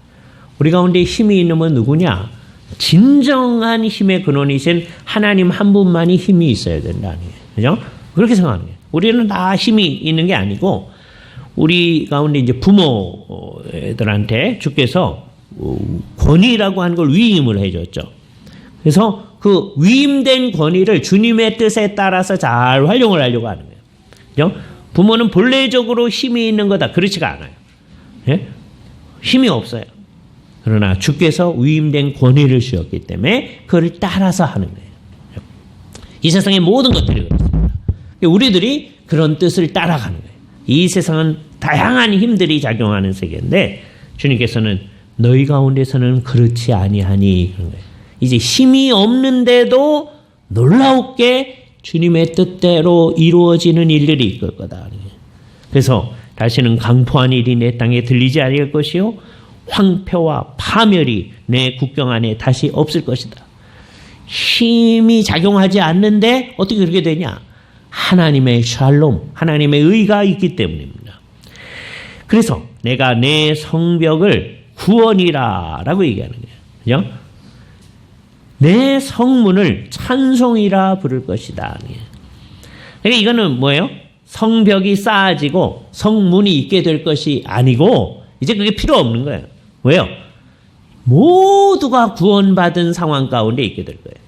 우리 가운데 힘이 있는 분 누구냐? 진정한 힘의 근원이신 하나님 한 분만이 힘이 있어야 된다는 거예요. 그죠? 그렇게 생각하는 거예요. 우리는 다 힘이 있는 게 아니고 우리 가운데 이제 부모들한테 주께서 권위라고 하는 걸 위임을 해줬죠. 그래서 그 위임된 권위를 주님의 뜻에 따라서 잘 활용을 하려고 하는 거예요. 그죠? 부모는 본래적으로 힘이 있는 거다. 그렇지가 않아요. 예? 힘이 없어요. 그러나 주께서 위임된 권위를 주었기 때문에 그걸 따라서 하는 거예요. 이 세상의 모든 것들이 그렇습니다. 우리들이 그런 뜻을 따라가는 거예요. 이 세상은 다양한 힘들이 작용하는 세계인데 주님께서는 너희 가운데서는 그렇지 아니하니 그런 거예요. 이제 힘이 없는데도 놀라웠게 주님의 뜻대로 이루어지는 일들이 있을 거다. 그래서 다시는 강포한 일이 내 땅에 들리지 않을 것이요 황폐와 파멸이 내 국경 안에 다시 없을 것이다. 힘이 작용하지 않는데 어떻게 그렇게 되냐? 하나님의 샬롬, 하나님의 의가 있기 때문입니다. 그래서 내가 내 성벽을 구원이라 라고 얘기하는 거예요. 그죠? 내 성문을 찬송이라 부를 것이다. 그러니까 이거는 뭐예요? 성벽이 쌓아지고 성문이 있게 될 것이 아니고 이제 그게 필요 없는 거예요. 왜요? 모두가 구원받은 상황 가운데 있게 될 거예요.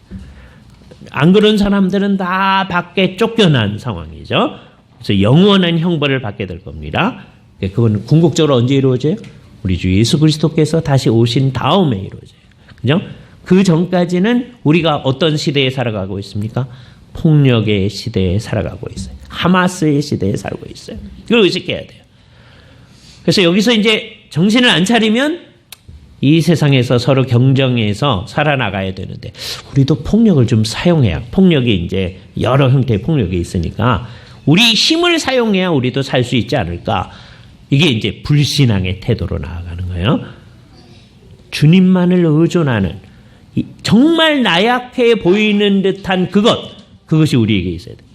안 그런 사람들은 다 밖에 쫓겨난 상황이죠. 그래서 영원한 형벌을 받게 될 겁니다. 그건 궁극적으로 언제 이루어져요? 우리 주 예수 그리스도께서 다시 오신 다음에 이루어져요. 그죠? 그 전까지는 우리가 어떤 시대에 살아가고 있습니까? 폭력의 시대에 살아가고 있어요. 하마스의 시대에 살고 있어요. 이걸 의식해야 돼요. 그래서 여기서 이제 정신을 안 차리면 이 세상에서 서로 경쟁해서 살아나가야 되는데 우리도 폭력을 좀 사용해야 폭력이 이제 여러 형태의 폭력이 있으니까 우리 힘을 사용해야 우리도 살 수 있지 않을까. 이게 이제 불신앙의 태도로 나아가는 거예요. 주님만을 의존하는 정말 나약해 보이는 듯한 그것이 우리에게 있어야 돼요.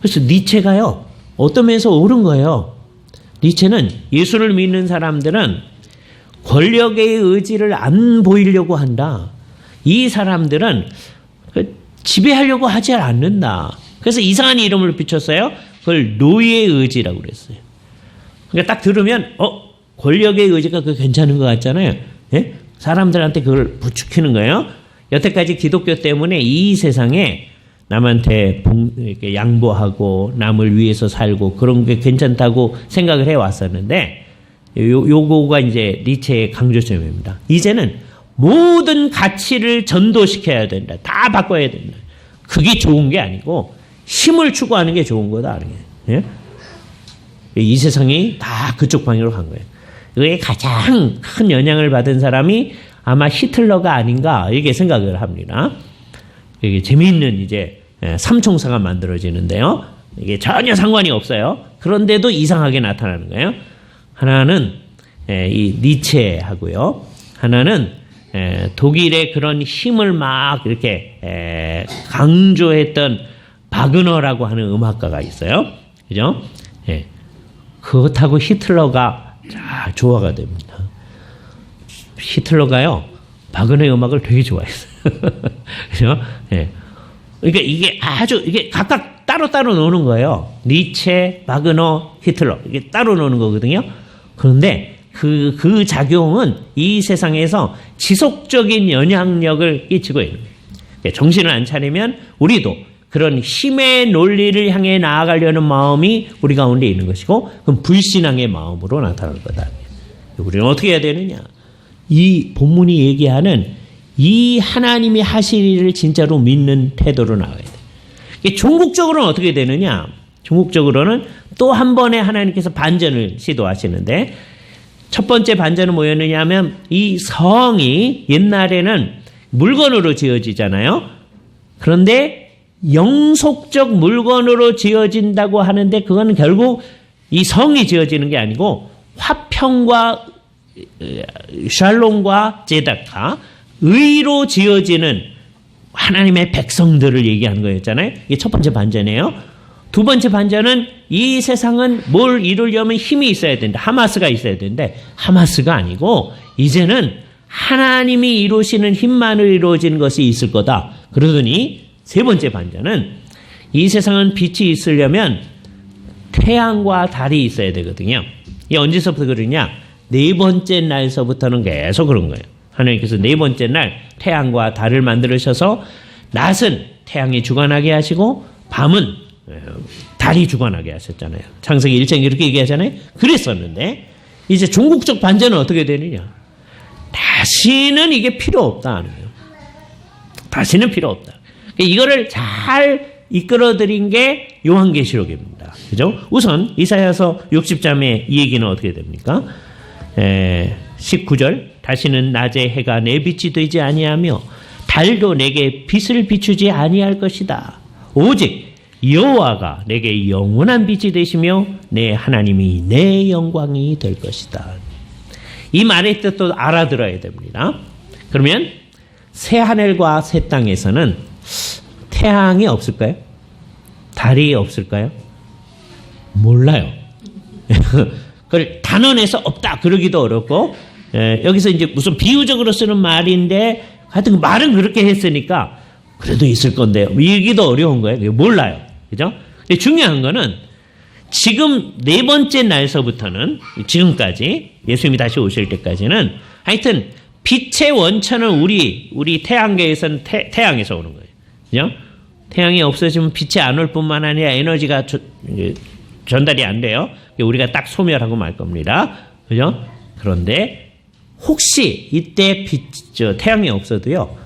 그래서 니체가요. 어떤 면에서 옳은 거예요. 니체는 예수를 믿는 사람들은 권력의 의지를 안 보이려고 한다. 이 사람들은 지배하려고 하지 않는다. 그래서 이상한 이름을 붙였어요. 그걸 노예의 의지라고 그랬어요. 그러니까 딱 들으면 권력의 의지가 그 괜찮은 것 같잖아요. 예? 사람들한테 그걸 부추기는 거예요. 여태까지 기독교 때문에 이 세상에 남한테 이렇게 양보하고 남을 위해서 살고 그런 게 괜찮다고 생각을 해왔었는데 요거가 이제 니체의 강조점입니다. 이제는 모든 가치를 전도시켜야 된다. 다 바꿔야 된다. 그게 좋은 게 아니고 힘을 추구하는 게 좋은 거다. 예? 이 세상이 다 그쪽 방향으로 간 거예요. 그게 가장 큰 영향을 받은 사람이 아마 히틀러가 아닌가 이렇게 생각을 합니다. 이게 재미있는 이제 삼총사가 만들어지는데요. 이게 전혀 상관이 없어요. 그런데도 이상하게 나타나는 거예요. 하나는 이 니체하고요. 하나는 독일의 그런 힘을 막 이렇게 강조했던 바그너라고 하는 음악가가 있어요. 그죠? 그것하고 히틀러가 조화가 됩니다. 히틀러가요, 바그너의 음악을 되게 좋아했어요. 그죠? 그러니까 이게 각각 따로따로 노는 거예요. 니체, 바그너, 히틀러. 이게 따로 노는 거거든요. 그런데 그 작용은 이 세상에서 지속적인 영향력을 끼치고 있는 거예요. 정신을 안 차리면 우리도 그런 힘의 논리를 향해 나아가려는 마음이 우리 가운데 있는 것이고, 그럼 불신앙의 마음으로 나타날 거다. 우리는 어떻게 해야 되느냐? 이 본문이 얘기하는 이 하나님이 하실 일을 진짜로 믿는 태도로 나와야 돼. 종국적으로는 어떻게 되느냐? 종국적으로는 또 한 번의 하나님께서 반전을 시도하시는데, 첫 번째 반전은 뭐였느냐 하면 이 성이 옛날에는 물건으로 지어지잖아요. 그런데 영속적 물건으로 지어진다고 하는데 그건 결국 이 성이 지어지는 게 아니고 화평과 샬롬과 제다카, 의로 지어지는 하나님의 백성들을 얘기하는 거였잖아요. 이게 첫 번째 반전이에요. 두 번째 반전은 이 세상은 뭘 이루려면 힘이 있어야 된다. 하마스가 있어야 되는데 하마스가 아니고 이제는 하나님이 이루시는 힘만으로 이루어지는 것이 있을 거다. 그러더니 세 번째 반전은 이 세상은 빛이 있으려면 태양과 달이 있어야 되거든요. 이게 언제서부터 그러냐? 네 번째 날서부터는 계속 그런 거예요. 하나님께서 네 번째 날 태양과 달을 만들으셔서 낮은 태양이 주관하게 하시고 밤은 달이 주관하게 하셨잖아요. 창세기 1장 이렇게 얘기하잖아요. 그랬었는데 이제 종국적 반전은 어떻게 되느냐? 다시는 이게 필요 없다 하는 거예요. 다시는 필요 없다. 이거를 잘 이끌어드린 게 요한계시록입니다. 그죠? 우선 이사야서 60장의 이 얘기는 어떻게 됩니까? 19절, 다시는 낮에 해가 내 빛이 되지 아니하며 달도 내게 빛을 비추지 아니할 것이다. 오직 여호와가 내게 영원한 빛이 되시며 내 하나님이 내 영광이 될 것이다. 이 말의 뜻도 알아들어야 됩니다. 그러면 새 하늘과 새 땅에서는 태양이 없을까요? 달이 없을까요? 몰라요. 그걸 단언해서 없다 그러기도 어렵고, 여기서 이제 무슨 비유적으로 쓰는 말인데 하여튼 그 말은 그렇게 했으니까 그래도 있을 건데 얘기도 어려운 거예요. 몰라요. 그죠? 근데 중요한 거는 지금 네 번째 날서부터는 지금까지 예수님이 다시 오실 때까지는 하여튼 빛의 원천은 우리 태양계에서는 태양에서 오는 거예요. 그죠? 태양이 없어지면 빛이 안 올 뿐만 아니라 에너지가 전달이 안 돼요. 우리가 딱 소멸하고 말 겁니다. 그죠? 그런데 혹시 이때 태양이 없어도요,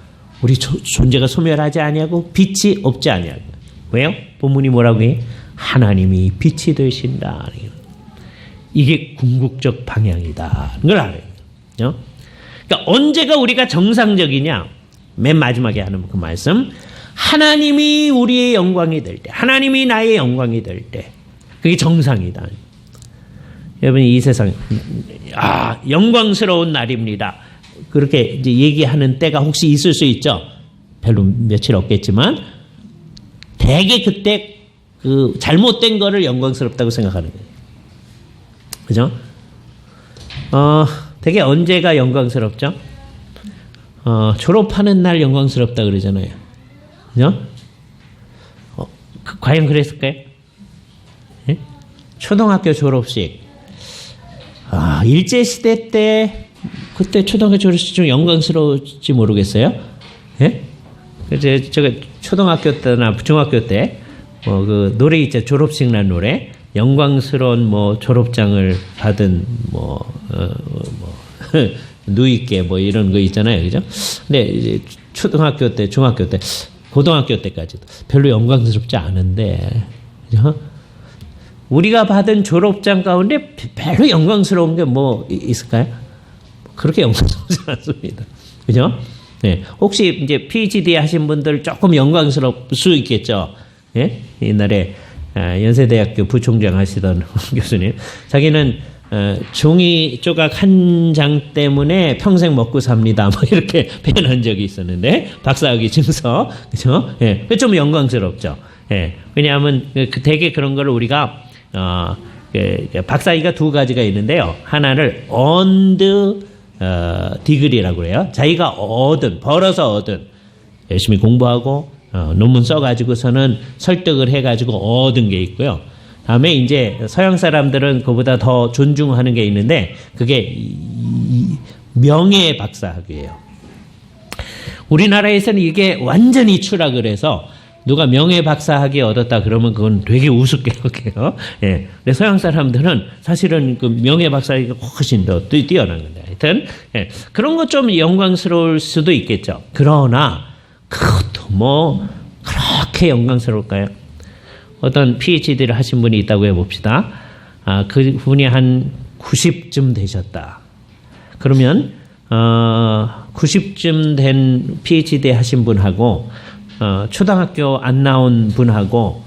우리 존재가 소멸하지 아니하고 빛이 없지 아니하고. 왜요? 본문이 뭐라고 해요? 하나님이 빛이 되신다. 이게 궁극적 방향이다. 그걸 알아요. 그러니까 언제가 우리가 정상적이냐? 맨 마지막에 하는 그 말씀. 하나님이 우리의 영광이 될 때, 하나님이 나의 영광이 될 때, 그게 정상이다. 여러분, 이 세상, 영광스러운 날입니다. 그렇게 이제 얘기하는 때가 혹시 있을 수 있죠. 별로 며칠 없겠지만, 대개 그때 그 잘못된 거를 영광스럽다고 생각하는 거예요. 그죠? 대개 언제가 영광스럽죠? 졸업하는 날 영광스럽다 그러잖아요. 그죠? 과연 그랬을까요? 예? 초등학교 졸업식. 일제시대 때, 그때 초등학교 졸업식 좀 영광스러울지 모르겠어요. 예? 제가 초등학교 때나 중학교 때, 그 노래 있죠. 졸업식 날 노래. 영광스러운 졸업장을 받은 누이께 이런 거 있잖아요. 그죠? 근데 이제 초등학교 때, 중학교 때, 고등학교 때까지도 별로 영광스럽지 않은데, 그죠? 우리가 받은 졸업장 가운데 별로 영광스러운 게 뭐 있을까요? 그렇게 영광스럽지 않습니다. 그죠? 네. 혹시 이제 PhD 하신 분들 조금 영광스러울 수 있겠죠? 예? 옛날에 연세대학교 부총장 하시던 교수님. 자기는 종이 조각 한 장 때문에 평생 먹고 삽니다. 이렇게 표현한 적이 있었는데, 박사학위 증서. 그죠? 예. 좀 영광스럽죠. 예. 왜냐하면 되게 그런 걸 우리가, 박사학위가 두 가지가 있는데요. 하나를 earned degree라고 해요. 자기가 벌어서 얻은, 열심히 공부하고, 논문 써가지고서는 설득을 해가지고 얻은 게 있고요. 다음에 이제 서양 사람들은 그보다 더 존중하는 게 있는데 그게 명예 박사학위예요. 우리나라에서는 이게 완전히 추락을 해서 누가 명예 박사학위 얻었다 그러면 그건 되게 우습게 여겨요. 예. 근데 서양 사람들은 사실은 그 명예 박사학위가 훨씬 더 뛰어난 건데. 하여튼, 예. 그런 것 좀 영광스러울 수도 있겠죠. 그러나, 그것도 뭐, 그렇게 영광스러울까요? 어떤 PhD를 하신 분이 있다고 해봅시다. 그 분이 한 90쯤 되셨다. 그러면, 90쯤 된 PhD 하신 분하고, 초등학교 안 나온 분하고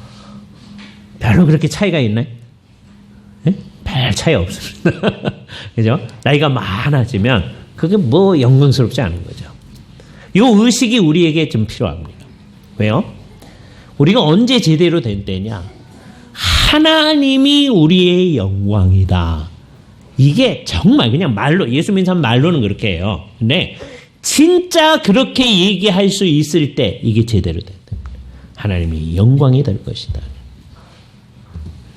별로 그렇게 차이가 있나요? 네? 별 차이 없습니다. 그죠? 나이가 많아지면 그게 뭐 영광스럽지 않은 거죠. 이 의식이 우리에게 좀 필요합니다. 왜요? 우리가 언제 제대로 된 때냐? 하나님이 우리의 영광이다. 이게 정말 그냥 말로, 예수 믿는 사람 말로는 그렇게 해요. 근데 진짜 그렇게 얘기할 수 있을 때 이게 제대로 된다. 하나님이 영광이 될 것이다.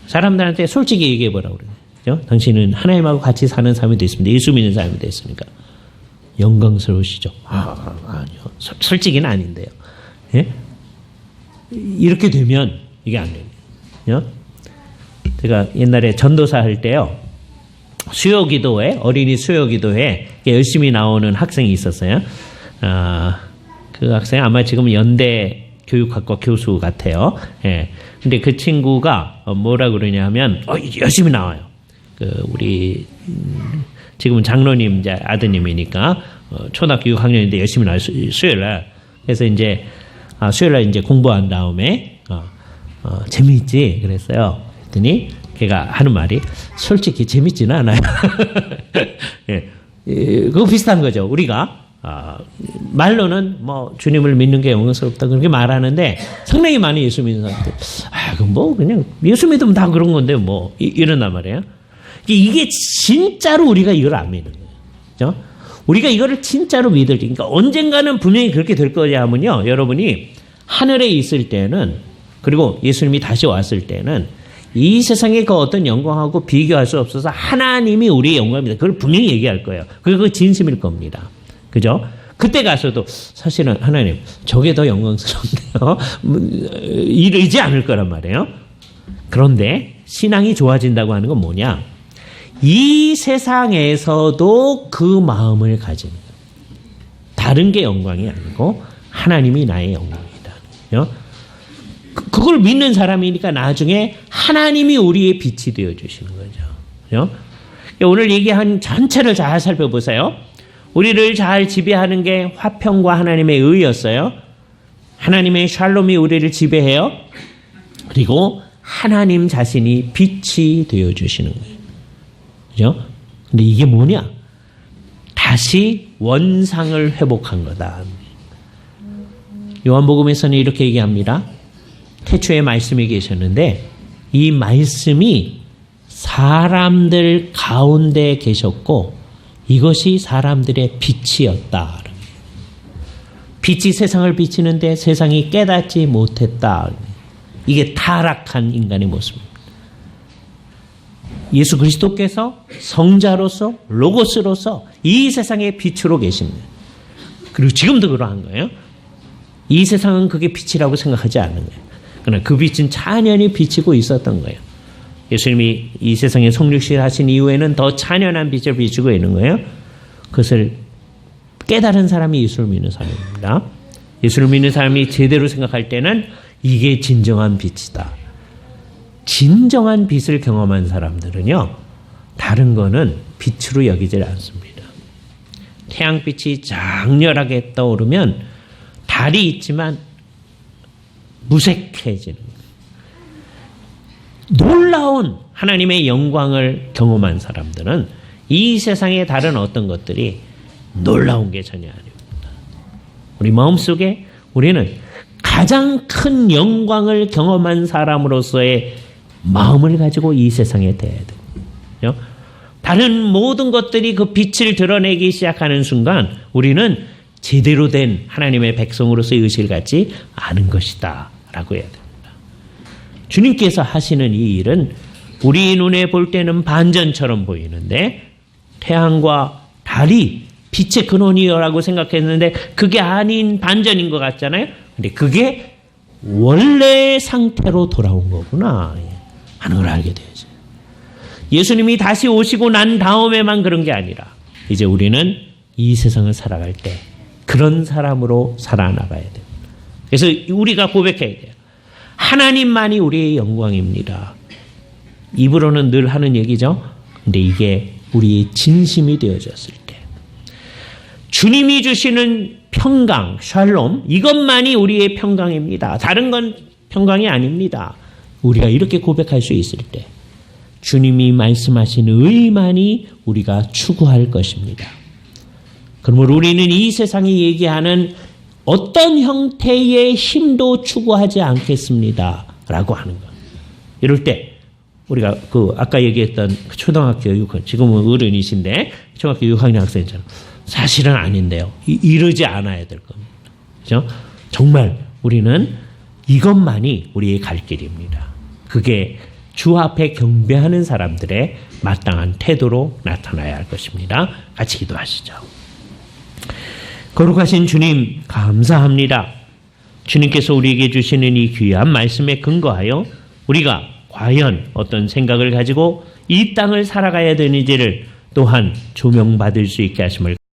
사람들한테 솔직히 얘기해보라고 그래요. 당신은 하나님하고 같이 사는 사람이 됐습니다. 예수 믿는 사람이 됐으니까. 영광스러우시죠? 아니요. 솔직히는 아닌데요. 예? 이렇게 되면 이게 안 돼요. 제가 옛날에 전도사 할 때요. 수요기도회, 어린이 수요기도회 열심히 나오는 학생이 있었어요. 그 학생 아마 지금 연대 교육학과 교수 같아요. 예. 근데 그 친구가 뭐라 그러냐 하면, 열심히 나와요. 우리, 지금은 장로님 아드님이니까, 초등학교 6학년인데 열심히 나와요. 수요일날. 그래서 이제, 수요일날 이제 공부한 다음에, 재미있지? 그랬어요. 그랬더니, 걔가 하는 말이 솔직히 재밌지는 않아요. 예, 그거 비슷한 거죠. 우리가 말로는 뭐 주님을 믿는 게 영광스럽다 그렇게 말하는데 상당히 많은 예수 믿는 사람들 그럼 뭐 그냥 예수 믿으면 다 그런 건데 뭐 이런단 말이에요. 이게 진짜로 우리가 이걸 안 믿는 거예요. 그렇죠? 우리가 이거를 진짜로 믿을 때, 그러니까 언젠가는 분명히 그렇게 될 거냐 하면요, 여러분이 하늘에 있을 때는 그리고 예수님이 다시 왔을 때는 이 세상의 그 어떤 영광하고 비교할 수 없어서 하나님이 우리의 영광입니다. 그걸 분명히 얘기할 거예요. 그게 진심일 겁니다. 그죠? 그때 가서도 사실은 하나님 저게 더 영광스러운데요. 이러지 않을 거란 말이에요. 그런데 신앙이 좋아진다고 하는 건 뭐냐? 이 세상에서도 그 마음을 가지는 거예요. 다른 게 영광이 아니고 하나님이 나의 영광이다. 그죠? 그걸 믿는 사람이니까 나중에 하나님이 우리의 빛이 되어주시는 거죠. 그렇죠? 오늘 얘기한 전체를 잘 살펴보세요. 우리를 잘 지배하는 게 화평과 하나님의 의였어요. 하나님의 샬롬이 우리를 지배해요. 그리고 하나님 자신이 빛이 되어주시는 거예요. 그죠? 근데 이게 뭐냐? 다시 원상을 회복한 거다. 요한복음에서는 이렇게 얘기합니다. 태초에 말씀이 계셨는데 이 말씀이 사람들 가운데 계셨고 이것이 사람들의 빛이었다. 빛이 세상을 비치는데 세상이 깨닫지 못했다. 이게 타락한 인간의 모습입니다. 예수 그리스도께서 성자로서 로고스로서 이 세상의 빛으로 계십니다. 그리고 지금도 그러한 거예요. 이 세상은 그게 빛이라고 생각하지 않는 거예요. 그러나 그 빛은 찬연히 비치고 있었던 거예요. 예수님이 이 세상에 성육신 하신 이후에는 더 찬연한 빛을 비추고 있는 거예요. 그것을 깨달은 사람이 예수를 믿는 사람입니다. 예수를 믿는 사람이 제대로 생각할 때는 이게 진정한 빛이다. 진정한 빛을 경험한 사람들은요, 다른 거는 빛으로 여기질 않습니다. 태양빛이 장렬하게 떠오르면 달이 있지만 무색해지는 놀라운 하나님의 영광을 경험한 사람들은 이 세상의 다른 어떤 것들이 놀라운 게 전혀 아닙니다. 우리 마음속에 우리는 가장 큰 영광을 경험한 사람으로서의 마음을 가지고 이 세상에 대해야 돼요. 다른 모든 것들이 그 빛을 드러내기 시작하는 순간 우리는 제대로 된 하나님의 백성으로서의 의식을 갖지 않은 것이다 라고 해야 됩니다. 주님께서 하시는 이 일은 우리 눈에 볼 때는 반전처럼 보이는데 태양과 달이 빛의 근원이라고 생각했는데 그게 아닌 반전인 것 같잖아요. 근데 그게 원래의 상태로 돌아온 거구나 하는 걸 알게 되죠. 예수님이 다시 오시고 난 다음에만 그런 게 아니라 이제 우리는 이 세상을 살아갈 때 그런 사람으로 살아나가야 돼요. 그래서 우리가 고백해야 돼요. 하나님만이 우리의 영광입니다. 입으로는 늘 하는 얘기죠. 근데 이게 우리의 진심이 되어졌을 때 주님이 주시는 평강, 샬롬 이것만이 우리의 평강입니다. 다른 건 평강이 아닙니다. 우리가 이렇게 고백할 수 있을 때 주님이 말씀하신 의만이 우리가 추구할 것입니다. 그러므로 우리는 이 세상이 얘기하는 어떤 형태의 힘도 추구하지 않겠습니다. 라고 하는 것. 이럴 때 우리가 아까 얘기했던 초등학교 6학년, 지금은 어른이신데 초등학교 6학년 학생처럼 사실은 아닌데요. 이러지 않아야 될 겁니다. 그죠? 정말 우리는 이것만이 우리의 갈 길입니다. 그게 주 앞에 경배하는 사람들의 마땅한 태도로 나타나야 할 것입니다. 같이 기도하시죠. 거룩하신 주님 감사합니다. 주님께서 우리에게 주시는 이 귀한 말씀에 근거하여 우리가 과연 어떤 생각을 가지고 이 땅을 살아가야 되는지를 또한 조명받을 수 있게 하심을